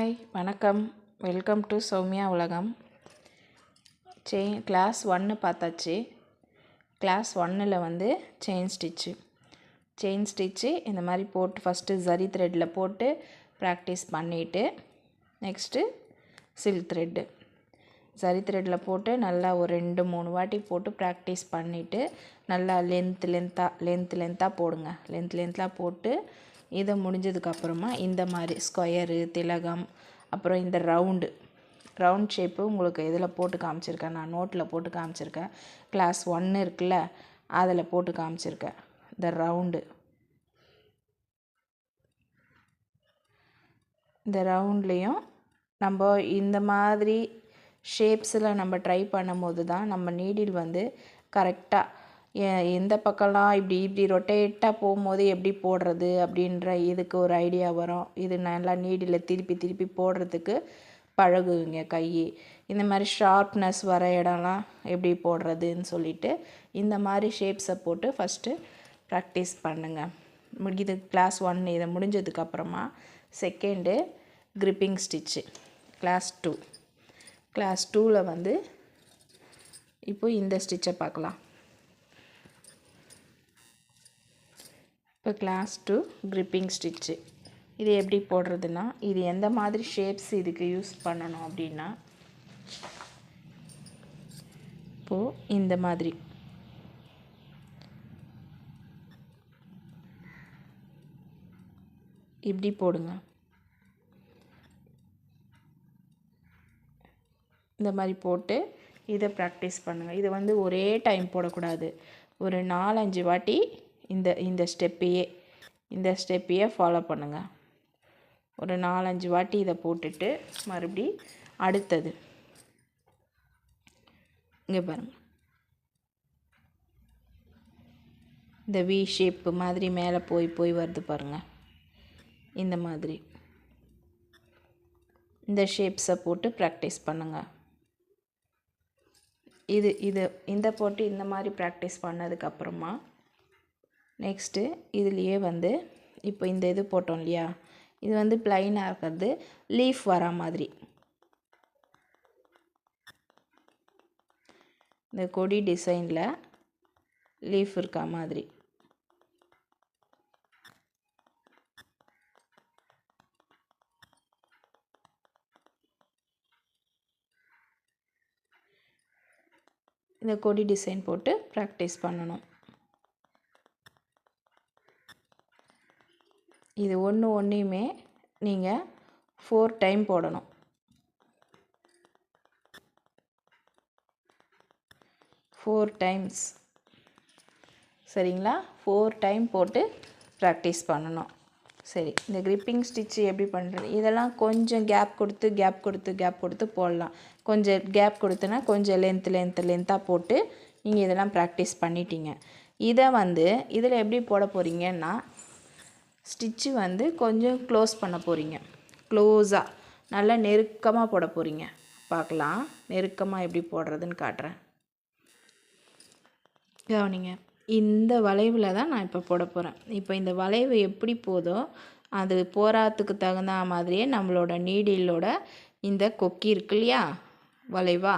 Hi வணக்கம். Welcome to Soumya உலகம். Class 1 பார்த்தாச்சு. கிளாஸ் 1ல் வந்து செயின் ஸ்டிச்சு இந்த மாதிரி போட்டு ஃபஸ்ட்டு ஜரி த்ரெட்டில் போட்டு ப்ராக்டிஸ் பண்ணிவிட்டு நெக்ஸ்ட்டு சில்க் த்ரெட்டு ஜரி த்ரெட்டில் போட்டு நல்லா ஒரு 2-3 வாட்டி போட்டு ப்ராக்டிஸ் பண்ணிவிட்டு நல்லா லென்த்தாக போடுங்க. லென்த்தாக போட்டு இதை முடிஞ்சதுக்கப்புறமா இந்த மாதிரி ஸ்கொயரு, திலகம், அப்புறம் இந்த ரவுண்ட் ஷேப்பு உங்களுக்கு இதில் போட்டு காமிச்சிருக்கேன். நான் நோட்டில் போட்டு காமிச்சிருக்கேன். கிளாஸ் 1 இருக்குல்ல, அதில் போட்டு காமிச்சிருக்கேன். இந்த ரவுண்ட்லேயும் நம்ம இந்த மாதிரி ஷேப்ஸில் நம்ம ட்ரை பண்ணும்போது தான் நம்ம நீடில் வந்து கரெக்டாக எந்த பக்கம்லாம் இப்படி ரொட்டேட்டாக போகும்போது எப்படி போடுறது அப்படின்ற இதுக்கு ஒரு ஐடியா வரும். இது நல்லா நீடில் திருப்பி போடுறதுக்கு பழகுவீங்க. கை இந்த மாதிரி ஷார்ப்னஸ் வர இடம்லாம் எப்படி போடுறதுன்னு சொல்லிட்டு இந்த மாதிரி ஷேப்ஸை போட்டு ஃபஸ்ட்டு ப்ராக்டிஸ் பண்ணுங்கள். இது கிளாஸ் 1. இதை முடிஞ்சதுக்கப்புறமா செகண்டு கிரிப்பிங் ஸ்டிச்சு கிளாஸ் 2ல் வந்து இப்போ இந்த ஸ்டிச்சை பார்க்கலாம். இப்போ கிளாஸ் 2 கிரிப்பிங் ஸ்டிச்சு இது எப்படி போடுறதுன்னா, இது எந்த மாதிரி ஷேப்ஸ் இதுக்கு யூஸ் பண்ணணும் அப்படின்னா, இப்போது இந்த மாதிரி இப்படி போடுங்க. இந்த மாதிரி போட்டு இதை ப்ராக்டிஸ் பண்ணுங்கள். இது வந்து ஒரே டைம் போடக்கூடாது. ஒரு 4-5 வாட்டி இந்த ஸ்டெப்பையே ஃபாலோ பண்ணுங்கள். ஒரு 4-5 வாட்டி இதை போட்டுட்டு மறுபடி அடுத்தது இங்கே பாருங்கள். இந்த வி ஷேப்பு மாதிரி மேலே போய் வருது பாருங்கள். இந்த மாதிரி இந்த ஷேப்ஸை போட்டு ப்ராக்டிஸ் பண்ணுங்கள். இந்த போட்டு இந்த மாதிரி ப்ராக்டிஸ் பண்ணதுக்கப்புறமா நெக்ஸ்ட்டு இதுலேயே வந்து இப்போ இந்த இது போட்டோம் இல்லையா, இது வந்து ப்ளைனாக இருக்கிறது லீஃப் வர மாதிரி இந்த கொடி டிசைனில் லீஃப் இருக்கா மாதிரி இந்த கொடி டிசைன் போட்டு ப்ராக்டிஸ் பண்ணணும். இது ஒன்றையுமே நீங்கள் 4 டைம் போடணும். 4 டைம்ஸ் சரிங்களா? 4 டைம் போட்டு ப்ராக்டிஸ் பண்ணணும். சரி, இந்த கிரிப்பிங் ஸ்டிச்சு எப்படி பண்ணுறது, இதெல்லாம் கொஞ்சம் கேப் கொடுத்து போடலாம். கொஞ்சம் கேப் கொடுத்தனா கொஞ்சம் லென்த்தாக போட்டு நீங்கள் இதெல்லாம் ப்ராக்டிஸ் பண்ணிட்டீங்க. இதை வந்து இதில் எப்படி போட போகிறீங்கன்னா, ஸ்டிச்சு வந்து கொஞ்சம் க்ளோஸ் பண்ண போகிறீங்க. க்ளோஸாக நல்லா நெருக்கமாக போட போகிறீங்க. பார்க்கலாம், நெருக்கமாக எப்படி போடுறதுன்னு காட்டுறேன். கவனிங்க. இந்த வளைவில் தான் நான் இப்போ போட போகிறேன். இப்போ இந்த வளைவு எப்படி போதோ அது போகிறதுக்கு தகுந்த மாதிரியே நம்மளோட நீடிலோட இந்த கொக்கி இருக்கு இல்லையா, வளைவா,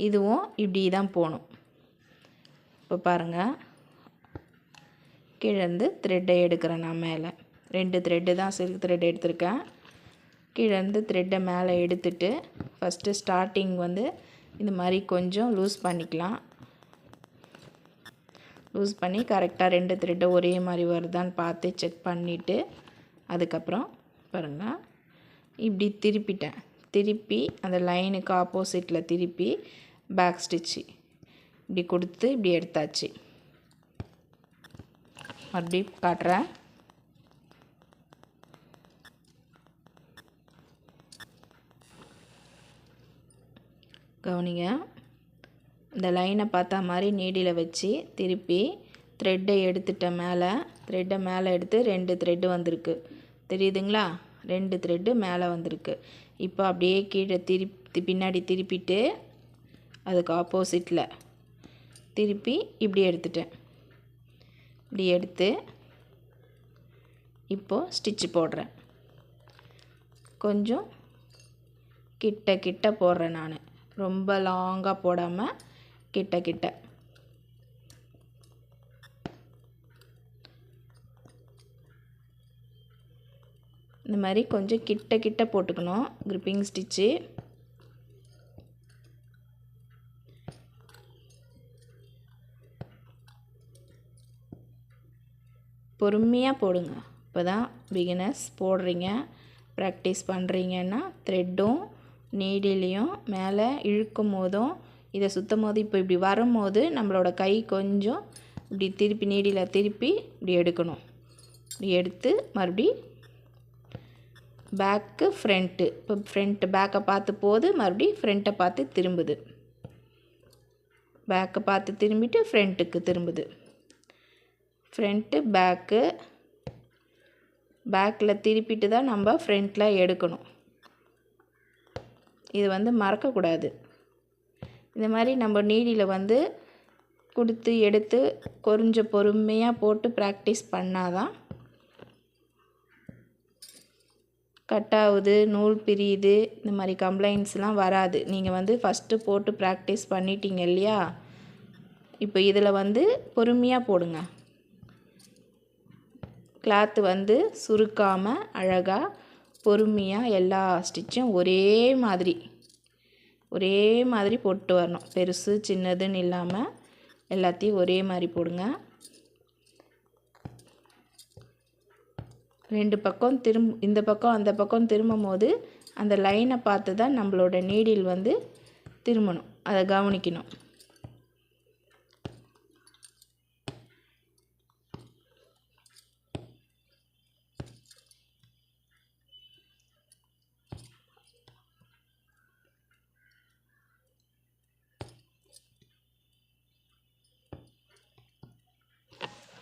இதுவும் இப்படி தான் போகணும். இப்போ பாருங்கள், கீழேருந்து த்ரெட்டை எடுக்கிறேன். நான் மேலே 2 த்ரெட்டு தான் சில்க் த்ரெட் எடுத்திருக்கேன். கீழேருந்து த்ரெட்டை மேலே எடுத்துட்டு ஃபஸ்ட்டு ஸ்டார்டிங் வந்து இந்த மாதிரி கொஞ்சம் லூஸ் பண்ணிக்கலாம். லூஸ் பண்ணி கரெக்டாக 2 த்ரெட்டை ஒரே மாதிரி வருதான்னு பார்த்து செக் பண்ணிவிட்டு அதுக்கப்புறம் பாருங்கள், இப்படி திருப்பி அந்த லைனுக்கு ஆப்போசிட்டில் திருப்பி பேக் ஸ்டிச்சு இப்படி கொடுத்து இப்படி எடுத்தாச்சு. அப்படி காட்டுறேன். கவனிங்க. இந்த லைனை பார்த்தா மாதிரி நீடியில் வச்சு திருப்பி த்ரெட்டை மேலே எடுத்து 2 த்ரெட்டு வந்திருக்கு. தெரியுதுங்களா? 2 த்ரெட்டு மேலே வந்திருக்கு. இப்போ அப்படியே கீழே பின்னாடி திருப்பிட்டு அதுக்கு ஆப்போசிட்டில் திருப்பி இப்படி எடுத்துட்டேன். இப்படி எடுத்து இப்போது ஸ்டிச்சு போடுறேன். கொஞ்சம் கிட்ட கிட்ட போடுறேன் நான், ரொம்ப லாங்காக போடாமல் கிட்ட கிட்ட. இந்த மாதிரி கொஞ்சம் கிட்ட கிட்ட போட்டுக்கணும் கிரிப்பிங் ஸ்டிச்சு. பொறுமையாக போடுங்க. இப்போ தான் பிகினர்ஸ் போடுறீங்க, ப்ராக்டிஸ் பண்ணுறீங்கன்னா த்ரெட்டும் நீடிலையும் மேலே இழுக்கும் போதும் இதை சுற்றும் போது இப்போ இப்படி வரும்போது நம்மளோட கை கொஞ்சம் இப்படி திருப்பி நீடியில் திருப்பி இப்படி எடுக்கணும். இப்படி எடுத்து மறுபடி பேக்கு ஃப்ரண்ட்டு, இப்போ ஃப்ரண்ட்டு பேக்கை பார்த்து போது மறுபடி ஃப்ரண்ட்டை பார்த்து திரும்புது, பேக்கை பார்த்து திரும்பிட்டு ஃப்ரண்ட்டுக்கு திரும்புது. ஃப்ரண்ட்டு பேக்கு, பேக்கில் திருப்பிட்டு தான் நம்ம ஃப்ரண்ட்டில் எடுக்கணும். இது வந்து மறக்கக்கூடாது. இந்த மாதிரி நம்ம நீடியில் வந்து கொடுத்து எடுத்து கொஞ்சம் பொறுமையாக போட்டு ப்ராக்டிஸ் பண்ணாதான் கட் ஆகுது, நூல் பிரியுது, இந்த மாதிரி கம்ப்ளைண்ட்ஸ்லாம் வராது. நீங்கள் வந்து ஃபஸ்ட்டு போட்டு ப்ராக்டிஸ் பண்ணிட்டீங்க இல்லையா, இப்போ இதில் வந்து பொறுமையாக போடுங்க. கிளாத்து வந்து சுருக்காமல் அழகாக பொறுமையாக எல்லா ஸ்டிச்சும் ஒரே மாதிரி போட்டு வரணும். பெருசு சின்னதுன்னு இல்லாமல் எல்லாத்தையும் ஒரே மாதிரி போடுங்க. ரெண்டு பக்கம் இந்த பக்கம் அந்த பக்கம் திரும்பும் போது அந்த லைனை பார்த்து தான் நம்மளோட நீடில் வந்து திரும்பணும், அதை கவனிக்கணும்.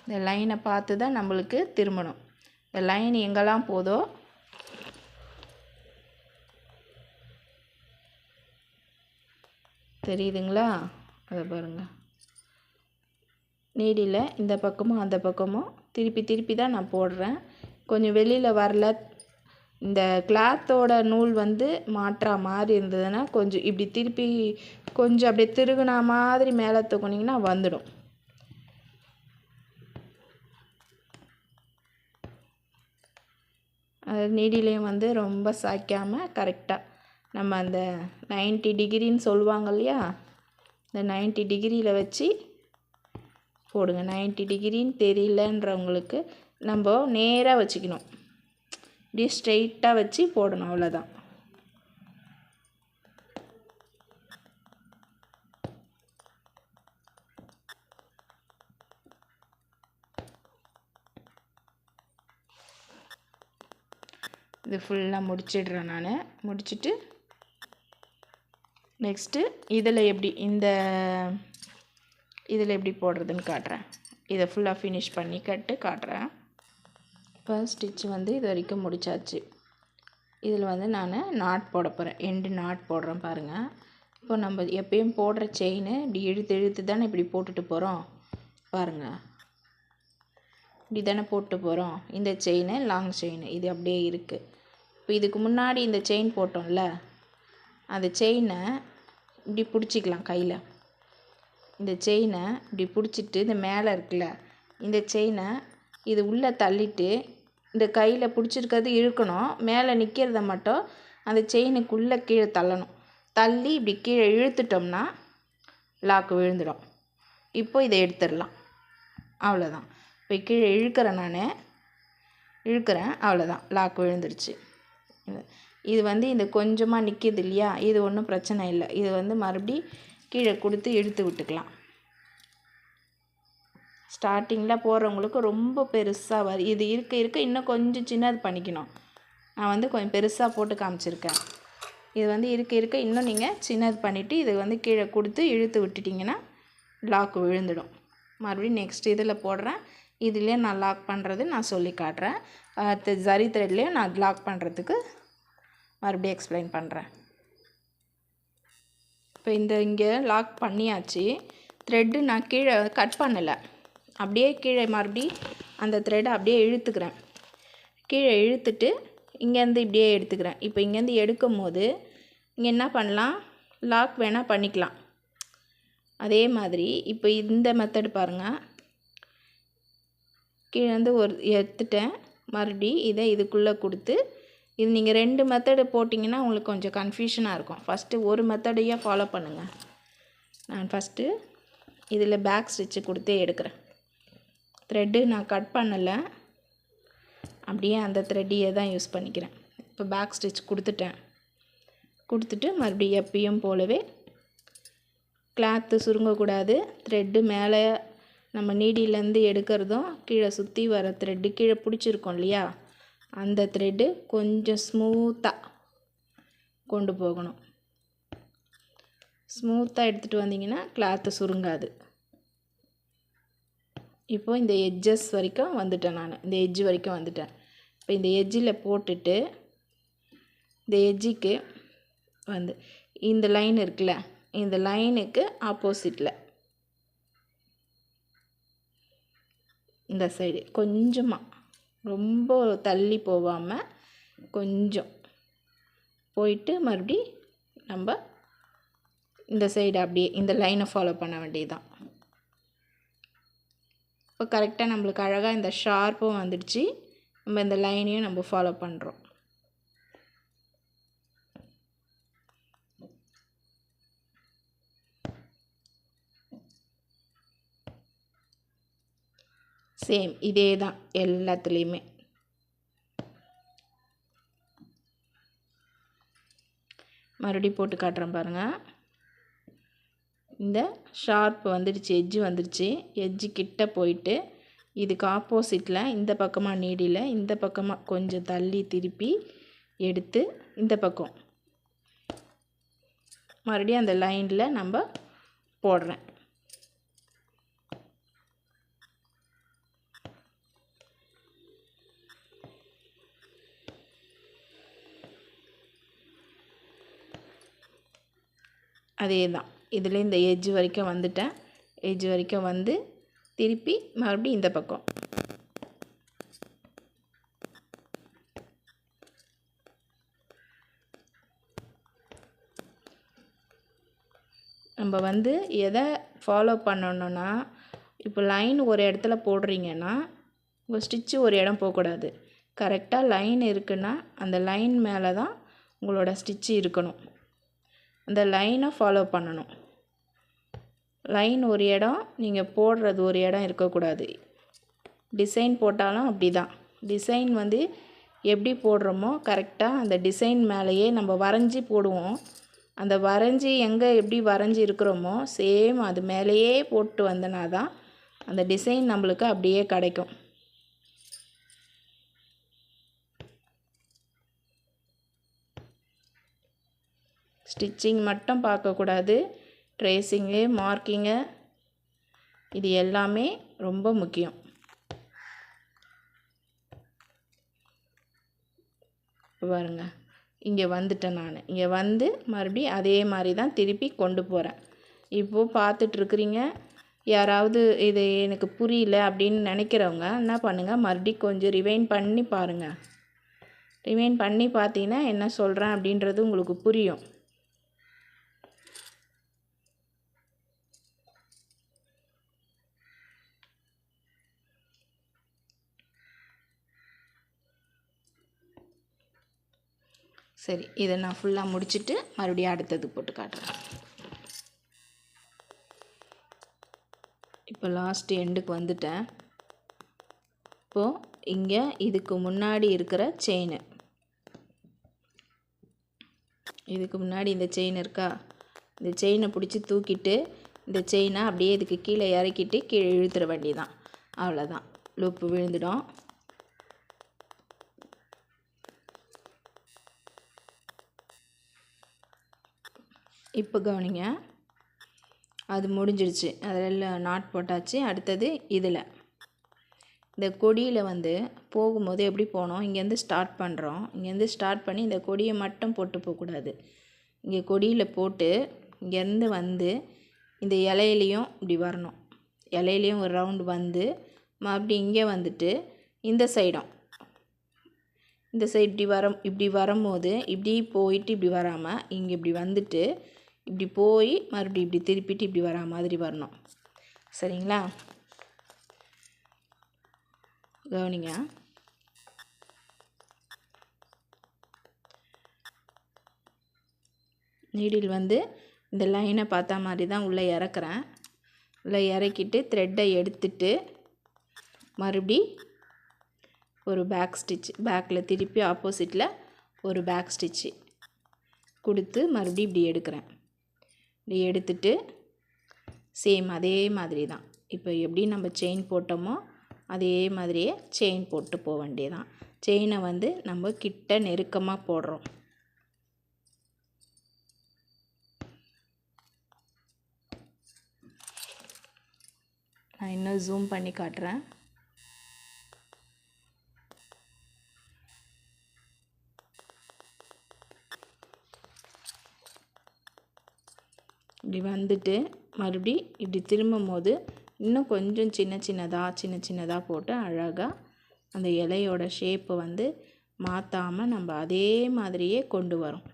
இந்த லைனை பார்த்து தான் நம்மளுக்கு திரும்பணும். இந்த லைன் எங்கெல்லாம் போதோ தெரியுதுங்களா, அதை பாருங்கள். நீடியில் இந்த பக்கமும் அந்த பக்கமும் திருப்பி தான் நான் போடுறேன். கொஞ்சம் வெளியில் வரல, இந்த கிளாத்தோட நூல் வந்து மாற்றா மாதிரி இருந்ததுன்னா கொஞ்சம் இப்படி திருப்பி கொஞ்சம் அப்படியே திருகுனா மாதிரி மேலே தூக்குனிங்கன்னா வந்துடும். அது நீடிலையும் வந்து ரொம்ப சாய்க்காமல் கரெக்டாக நம்ம அந்த 90 டிகிரின்னு சொல்லுவாங்க இல்லையா, இந்த 90 டிகிரியில் வச்சு போடுங்க. 90 டிகிரின்னு தெரியலன்றவங்களுக்கு நம்ம நேராக வச்சுக்கணும், இப்படியே ஸ்ட்ரெயிட்டாக வச்சு போடணும், அவ்வளோதான். இது ஃபுல்லாக முடிச்சிடுறேன் நான். முடிச்சுட்டு நெக்ஸ்ட்டு இதில் எப்படி போடுறதுன்னு காட்டுறேன். இதை ஃபுல்லாக ஃபினிஷ் பண்ணி காட்டுறேன். இப்போ ஸ்டிச் வந்து இது வரைக்கும் முடிச்சாச்சு. இதில் வந்து நான் நாட் போட போகிறேன், எண்டு நாட் போடுறேன் பாருங்கள். இப்போ நம்ம எப்பயும் போடுற செயின் இப்படி இழுத்து தானே இப்படி போட்டுட்டு போகிறோம் பாருங்கள், இப்படி தானே போட்டு போகிறோம். இந்த செயின் லாங் செயின் இது அப்படியே இருக்குது. இப்போ இதுக்கு முன்னாடி இந்த செயின் போட்டோம்ல, அந்த செயினை இப்படி பிடிச்சிக்கலாம் கையில். இந்த செயினை இப்படி பிடிச்சிட்டு இந்த மேலே இருக்குல்ல, இந்த செயினை இது உள்ளே தள்ளிட்டு இந்த கையில் பிடிச்சிருக்கிறது இழுக்கணும், மேலே நிற்கிறத மட்டும் அந்த செயினுக்குள்ளே கீழே தள்ளணும். தள்ளி இப்படி கீழே இழுத்துட்டோம்னா லாக்கு விழுந்துடும். இப்போ இதை எடுத்துடலாம், அவ்வளோதான். இப்போ கீழே இழுக்கிறேன், அவ்வளோதான், லாக்கு விழுந்துருச்சு. இது வந்து இந்த கொஞ்சமாக நிற்கிது இல்லையா, இது ஒன்றும் பிரச்சனை இல்லை. இது வந்து மறுபடி கீழே கொடுத்து இழுத்து விட்டுக்கலாம். ஸ்டார்டிங்கில் போடுறவங்களுக்கு ரொம்ப பெருசாக இது இருக்க இன்னும் கொஞ்சம் சின்னது பண்ணிக்கணும். நான் வந்து கொஞ்சம் பெருசாக போட்டு காமிச்சிருக்கேன். இது வந்து இருக்க இன்னும் நீங்கள் சின்னது பண்ணிவிட்டு இது வந்து கீழே கொடுத்து இழுத்து விட்டுட்டிங்கன்னா லாக்கு விழுந்துடும். மறுபடியும் நெக்ஸ்ட் இதில் போடுறேன். இதுலேயே நான் லாக் பண்ணுறது நான் சொல்லி காட்டுறேன். ஜரி த்ரெட்லேயும் நான் லாக் பண்ணுறதுக்கு மறுபடியும் எக்ஸ்பிளைன் பண்ணுறேன். இப்போ இங்கே லாக் பண்ணியாச்சு. த்ரெட்டு நான் கீழே கட் பண்ணலை, அப்படியே கீழே மறுபடி அந்த த்ரெட்டை அப்படியே இழுத்துக்கிறேன். கீழே இழுத்துட்டு இங்கேருந்து இப்படியே எடுத்துக்கிறேன். இப்போ இங்கேருந்து எடுக்கும் போது இங்கே என்ன பண்ணலாம், லாக் வேணால் பண்ணிக்கலாம். அதே மாதிரி இப்போ இந்த மெத்தடு பாருங்கள், கீழே வந்து ஒரு எடுத்துட்டேன், மறுபடி இதை இதுக்குள்ளே கொடுத்து, இது நீங்கள் 2 மெத்தடு போட்டிங்கன்னா உங்களுக்கு கொஞ்சம் கன்ஃபியூஷனாக இருக்கும். ஃபஸ்ட்டு ஒரு மெத்தடையே ஃபாலோ பண்ணுங்கள். நான் ஃபஸ்ட்டு இதில் பேக் ஸ்டிச்சு கொடுத்தே எடுக்கிறேன். த்ரெட்டு நான் கட் பண்ணலை, அப்படியே அந்த த்ரெட்டையே தான் யூஸ் பண்ணிக்கிறேன். இப்போ பேக் ஸ்டிச் கொடுத்துட்டேன். கொடுத்துட்டு மறுபடியும் எப்பயும் போலவே கிளாத்து சுருங்கக்கூடாது. த்ரெட்டு மேலே நம்ம நீடிலேருந்து எடுக்கிறதும் கீழே சுற்றி வர த்ரெட்டு கீழே பிடிச்சிருக்கோம் இல்லையா, அந்த த்ரெட்டு கொஞ்சம் ஸ்மூத்தாக கொண்டு போகணும். ஸ்மூத்தாக எடுத்துகிட்டு வந்தீங்கன்னா கிளாத்து சுருங்காது. இப்போது இந்த எட்ஜஸ் வரைக்கும் வந்துட்டேன், நான் இந்த எட்ஜ் வரைக்கும் வந்துட்டேன். இப்போ இந்த எட்ஜில் போட்டுட்டு இந்த எட்ஜுக்கு வந்து இந்த லைன் இருக்குல்ல, இந்த லைனுக்கு ஆப்போசிட்டில் இந்த சைடு கொஞ்சமாக, ரொம்ப தள்ளி போகாமல் கொஞ்சம் போயிட்டு மறுபடி நம்ம இந்த சைடு அப்படியே இந்த லைனை ஃபாலோ பண்ண வேண்டியதுதான். இப்போ கரெக்டாக நம்மளுக்கு அழகாக இந்த ஷார்ப்பும் வந்துடுச்சு. நம்ம இந்த லைனையும் நம்ம ஃபாலோ பண்ணுறோம். சேம் இதே தான் எல்லாத்துலேயுமே. மறுபடியும் போட்டு காட்டுறேன் பாருங்கள். இந்த ஷார்ப் வந்துடுச்சு, எட்ஜு வந்துடுச்சு. எட்ஜு கிட்ட போயிட்டு இதுக்கு ஆப்போசிட்டில் இந்த பக்கமாக நீடியில் இந்த பக்கமாக கொஞ்சம் தள்ளி திருப்பி எடுத்து இந்த பக்கம் மறுபடியும் அந்த லைனில் நம்ம போடுறேன். அதே தான், இதில் இந்த எட்ஜ் வரைக்கும் வந்துட்டேன். எட்ஜ் வரைக்கும் வந்து திருப்பி மறுபடியும் இந்த பக்கம் நம்ம வந்து எதை ஃபாலோ பண்ணணுன்னா, இப்போ லைன் ஒரு இடத்துல போடுறீங்கன்னா உங்கள் ஸ்டிச்சு ஒரு இடம் போகக்கூடாது. கரெக்டாக லைன் இருக்குன்னா அந்த லைன் மேலே தான் உங்களோட ஸ்டிச்சு இருக்கணும். அந்த லைனை ஃபாலோ பண்ணணும். லைன் ஒரு இடம், நீங்கள் போடுறது ஒரு இடம் இருக்கக்கூடாது. டிசைன் போட்டாலும் அப்படி தான். டிசைன் வந்து எப்படி போடுறோமோ கரெக்டாக அந்த டிசைன் மேலேயே நம்ம வரைஞ்சி போடுவோம். அந்த வரைஞ்சி எங்கே எப்படி வரைஞ்சி இருக்கிறோமோ சேம் அது மேலேயே போட்டு வந்தனா தான் அந்த டிசைன் நம்மளுக்கு அப்படியே கிடைக்கும். ஸ்டிச்சிங் மட்டும் பார்க்கக்கூடாது, ட்ரேசிங்கு, மார்க்கிங்கு, இது எல்லாமே ரொம்ப முக்கியம். பாருங்க, இங்கே வந்துட்டேன் நான். இங்கே வந்து மறுபடியும் அதே மாதிரி தான் திருப்பி கொண்டு போகிறேன். இப்போது பார்த்துட்ருக்குறீங்க. யாராவது இது எனக்கு புரியல அப்படின்னு நினைக்கிறவங்க என்ன பண்ணுங்கள், மறுபடியும் கொஞ்சம் ரிவைண்ட் பண்ணி பாருங்கள். ரிவைண்ட் பண்ணி பார்த்தீங்கன்னா என்ன சொல்கிறேன் அப்படின்றது உங்களுக்கு புரியும். சரி, இதை நான் ஃபுல்லாக முடிச்சுட்டு மறுபடியும் அடுத்தது போட்டு காட்டுறேன். இப்போ லாஸ்ட் எண்டுக்கு வந்துட்டேன். இப்போது இங்கே இதுக்கு முன்னாடி இருக்கிற செயின், இதுக்கு முன்னாடி இந்த செயின் இருக்கா, இந்த செயினை பிடிச்சி தூக்கிட்டு இந்த செயினை அப்படியே இதுக்கு கீழே இறக்கிட்டு கீழே இழுத்துட வேண்டியதான். அவ்வளோதான், லூப்பு விழுந்துடும். இப்போ கவனிங்க, அது முடிஞ்சிடுச்சு. அதெல்லாம் நாட் போட்டாச்சு. அடுத்தது இதில் இந்த கொடியில் வந்து போகும்போது எப்படி போனோம், இங்கேருந்து ஸ்டார்ட் பண்ணுறோம். இங்கேருந்து ஸ்டார்ட் பண்ணி இந்த கொடியை மட்டும் போட்டு போகக்கூடாது. இங்கே கொடியில் போட்டு இங்கேருந்து வந்து இந்த இலையிலையும் இப்படி வரணும். இலையிலையும் ஒரு ரவுண்டு வந்து மறுபடியும் இங்கே வந்துட்டு இந்த சைடும் இந்த சைடு இப்படி வரும்போது இப்படி போயிட்டு இப்படி வராமல் இங்கே இப்படி வந்துட்டு இப்படி போய் மறுபடியும் இப்படி திருப்பிட்டு இப்படி வரா மாதிரி வரணும். சரிங்களா? கவனிங்க. நீடில் வந்து இந்த லைனை பார்த்தா மாதிரி தான் உள்ளே இறக்குறேன். உள்ளே இறக்கிட்டு த்ரெட்டை எடுத்துட்டு மறுபடி ஒரு பேக் ஸ்டிச், பேக்கில் திருப்பி ஆப்போசிட்டில் ஒரு பேக் ஸ்டிச்சு கொடுத்து மறுபடியும் இப்படி எடுக்கிறேன். இப்படி எடுத்துட்டு சேம் அதே மாதிரி தான் இப்போ எப்படி நம்ம செயின் போட்டோமோ அதே மாதிரியே செயின் போட்டு போக வேண்டியதான். செயினை வந்து நம்ம கிட்ட நெருக்கமாக போடுறோம். நான் இன்னும் ஜூம் பண்ணி காட்டுறேன். இப்படி வந்துட்டு மறுபடி இப்படி திரும்பும் போது இன்னும் கொஞ்சம் சின்ன சின்னதாக போட்டு அழகாக அந்த இலையோட ஷேப்பை வந்து மாற்றாமல் நம்ம அதே மாதிரியே கொண்டு வரோம்.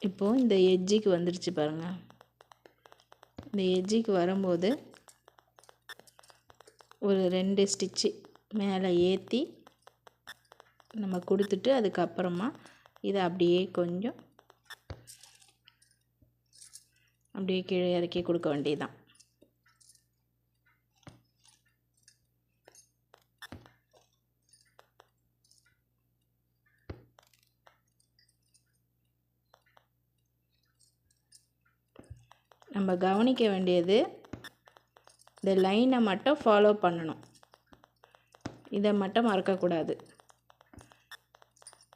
இப்போது இந்த எட்ஜுக்கு வந்துருச்சு பாருங்கள். இந்த எட்ஜுக்கு வரும்போது ஒரு 2 ஸ்டிச்சு மேலே ஏற்றி நம்ம கொடுத்துட்டு அதுக்கப்புறமா இதை அப்படியே கொஞ்சம் அப்படியே கீழே இறக்கி கொடுக்க வேண்டியதுதான். நம்ம கவனிக்க வேண்டியது இந்த லைனை மட்டும் ஃபாலோ பண்ணணும். இதை மட்டும் மறக்கக்கூடாது.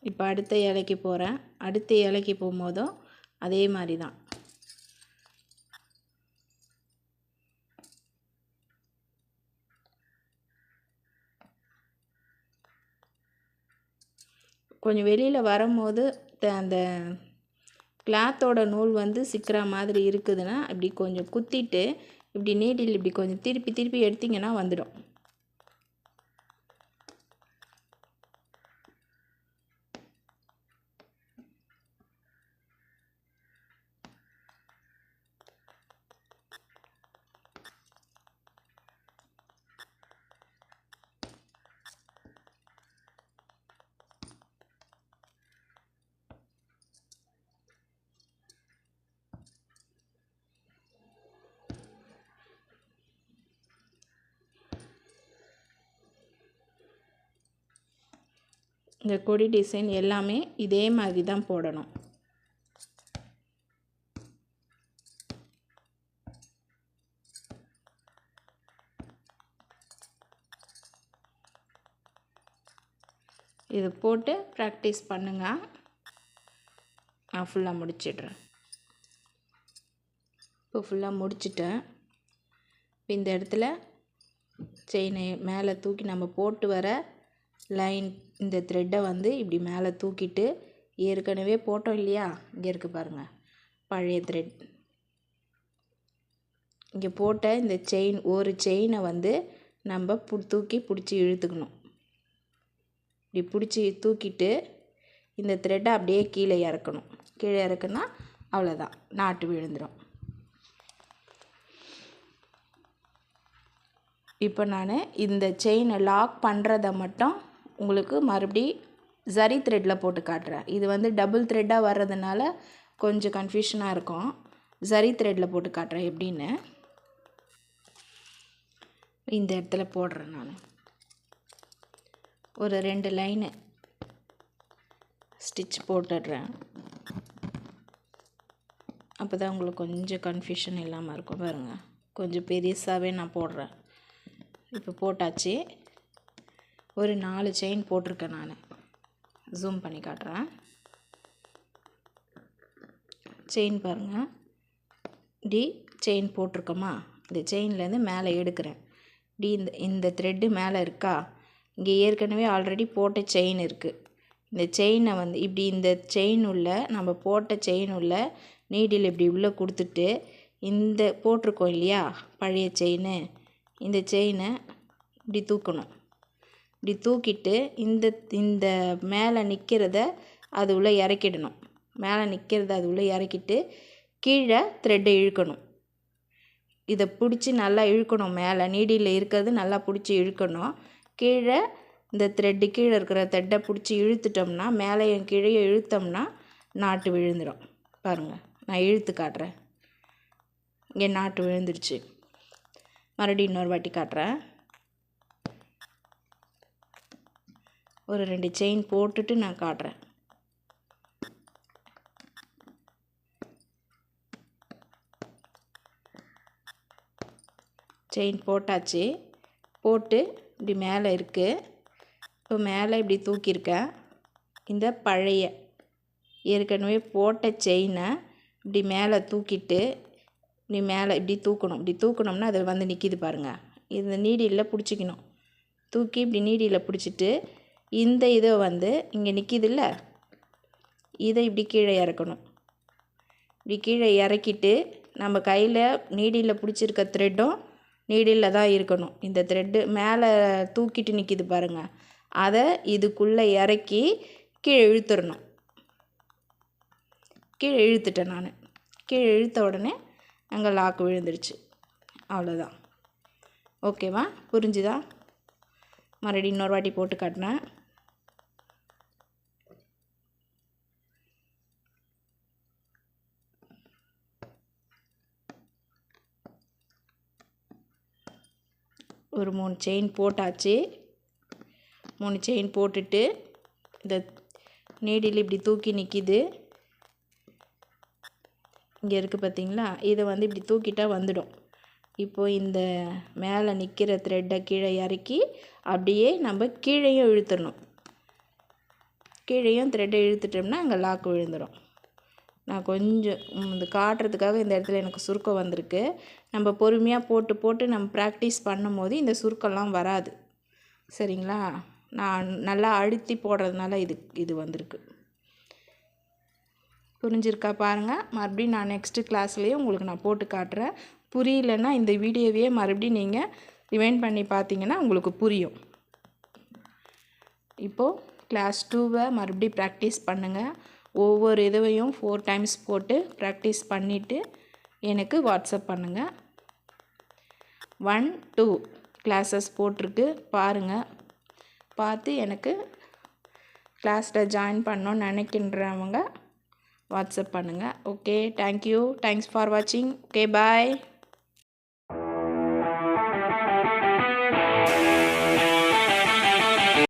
இப்போ அடுத்த இலைக்கு போகிறேன். அடுத்த இலைக்கு போகும்போதும் அதே மாதிரி தான். கொஞ்சம் வெளியில் வரும்போது அந்த கிளாத்தோட நூல் வந்து சிக்கிற மாதிரி இருக்குதுன்னா இப்படி கொஞ்சம் குத்திட்டு இப்படி நீடில் இப்படி கொஞ்சம் திருப்பி எடுத்திங்கன்னா வந்துடும். இந்த கொடி டிசைன் எல்லாமே இதே மாதிரி தான் போடணும். இது போட்டு ப்ராக்டிஸ் பண்ணுங்க. நான் ஃபுல்லாக முடிச்சிடுறேன். இப்போ ஃபுல்லாக முடிச்சிட்டேன். இந்த இடத்துல செயினை மேலே தூக்கி நம்ம போட்டு வர லைன் இந்த த்ரெட்டை வந்து இப்படி மேலே தூக்கிட்டு ஏற்கனவே போட்டோம் இல்லையா, இங்கே இருக்குது பாருங்கள் பழைய த்ரெட். இங்கே போட்ட இந்த செயின் ஒரு செயினை வந்து நம்ம தூக்கி பிடிச்சி இழுத்துக்கணும். இப்படி பிடிச்சி தூக்கிட்டு இந்த த்ரெட்டை அப்படியே கீழே இறக்கணும். கீழே இறக்குனா அவ்வளோதான், நாட்டு விழுந்துடும். இப்போ நான் இந்த செயினை லாக் பண்ணுறதை மட்டும் உங்களுக்கு மறுபடி ஜரி த்ரெட்டில் போட்டு காட்டுறேன். இது வந்து டபுள் த்ரெட்டாக வர்றதுனால கொஞ்சம் கன்ஃபியூஷனாக இருக்கும். ஜரி த்ரெட்டில் போட்டு காட்டுறேன் எப்படின்னு. இந்த இடத்துல போடுறேன். நான் ஒரு 2 லைனு ஸ்டிச் போட்டுடுறேன். அப்போ தான் உங்களுக்கு கொஞ்சம் கன்ஃபியூஷன் இல்லாமல் இருக்கும். பாருங்கள், கொஞ்சம் பெருசாகவே நான் போடுறேன். இப்போ போட்டாச்சு. ஒரு 4 செயின் போட்டிருக்கேன். நான் ஜூம் பண்ணி காட்டுறேன். செயின் பாருங்கள், டி செயின் போட்டிருக்கோமா, இந்த செயின்லேருந்து மேலே எடுக்கிறேன். டி இந்த த்ரெட்டு மேலே இருக்கா, இங்கே ஏற்கனவே ஆல்ரெடி போட்ட செயின் இருக்குது. இந்த செயினை வந்து இப்படி இந்த செயின் உள்ள நம்ம போட்ட செயின் உள்ள நீடில் இப்படி உள்ளே கொடுத்துட்டு இந்த போட்டிருக்கோம் இல்லையா பழைய செயின், இந்த செயினை இப்படி தூக்கணும். இப்படி தூக்கிட்டு இந்த இந்த மேலே நிற்கிறத அது உள்ளே இறக்கிடணும். மேலே நிற்கிறத அது உள்ளே இறக்கிட்டு கீழே த்ரெட்டை இழுக்கணும். இதை பிடிச்சி நல்லா இழுக்கணும். மேலே நீடியில் இருக்கிறது நல்லா பிடிச்சி இழுக்கணும். கீழே இந்த த்ரெட்டு கீழே இருக்கிற த்ரெட்டை பிடிச்சி இழுத்துட்டோம்னா மேலேயும் கீழே இழுத்தோம்னா நாட்டு விழுந்துடும். பாருங்கள், நான் இழுத்து காட்டுறேன். இங்கே நாட்டு விழுந்துருச்சு. மறுபடியும் இன்னொரு வாட்டி காட்டுறேன். ஒரு 2 செயின் போட்டுட்டு நான் காட்டுறேன். செயின் போட்டாச்சு. போட்டு இப்படி மேலே இருக்குது. இப்போ மேலே இப்படி தூக்கியிருக்கேன். இந்த பழைய ஏற்கனவே போட்ட செயினை இப்படி மேலே தூக்கிட்டு இப்படி மேலே இப்படி தூக்கணும். இப்படி தூக்கணும்னா அது வந்து நிற்கிது பாருங்கள். இந்த நீடியில் பிடிச்சிக்கணும். தூக்கி இப்படி நீடியில் பிடிச்சிட்டு இந்த இதை வந்து இங்கே நிற்கிதில்ல, இதை இப்படி கீழே இறக்கணும். இப்படி கீழே இறக்கிட்டு நம்ம கையில் நீடியில் பிடிச்சிருக்க த்ரெட்டும் நீடில் தான் இருக்கணும். இந்த த்ரெட்டு மேலே தூக்கிட்டு நிற்கிது பாருங்கள், அதை இதுக்குள்ளே இறக்கி கீழே இழுத்துடணும். கீழே இழுத்துட்டேன் நான். கீழே இழுத்த உடனே அங்கே லாக்கு விழுந்துருச்சு. அவ்வளோதான். ஓகேவா? புரிஞ்சுதா? மறுபடியும் இன்னொரு வாட்டி போட்டு காட்டினேன். ஒரு 3 செயின் போட்டாச்சு. 3 செயின் போட்டுட்டு இந்த நீடில் இப்படி தூக்கி நிற்கிது. இங்கே இருக்குது பார்த்தீங்களா? இதை வந்து இப்படி தூக்கிட்டால் வந்துடும். இப்போது இந்த மேலே நிற்கிற த்ரெட்டை கீழே இறக்கி அப்படியே நம்ம கீழேயும் இழுத்துடணும். கீழேயும் த்ரெட்டை இழுத்துட்டோம்னா அங்கே லாக்கு விழுந்துடும். நான் கொஞ்சம் இந்த காட்டுறதுக்காக இந்த இடத்துல எனக்கு சுருக்கம் வந்திருக்கு. நம்ம பொறுமையாக போட்டு போட்டு நம்ம ப்ராக்டிஸ் பண்ணும் போது இந்த சுருக்கம்லாம் வராது. சரிங்களா? நான் நல்லா அழுத்தி போடுறதுனால இது வந்திருக்கு. புரிஞ்சிருக்கா பாருங்கள். மறுபடியும் நான் நெக்ஸ்ட்டு கிளாஸ்லேயே உங்களுக்கு நான் போட்டு காட்டுறேன். புரியலன்னா இந்த வீடியோவையே மறுபடியும் நீங்கள் ரிவைண்ட் பண்ணி பார்த்தீங்கன்னா உங்களுக்கு புரியும். இப்போது கிளாஸ் 2வை மறுபடியும் ப்ராக்டிஸ் பண்ணுங்கள். ஒவ்வொரு இதுவையும் 4 டைம்ஸ் போட்டு ப்ராக்டிஸ் பண்ணிவிட்டு எனக்கு வாட்ஸ்அப் பண்ணுங்கள். 1, 2 கிளாஸஸ் போட்டிருக்கு பாருங்கள். பார்த்து எனக்கு கிளாஸில் ஜாயின் பண்ணணும்னு நினைக்கின்றவங்க வாட்ஸ்அப் பண்ணுங்கள். Okay, thank you. தேங்க்ஸ் ஃபார் வாட்சிங். ஓகே, பாய்.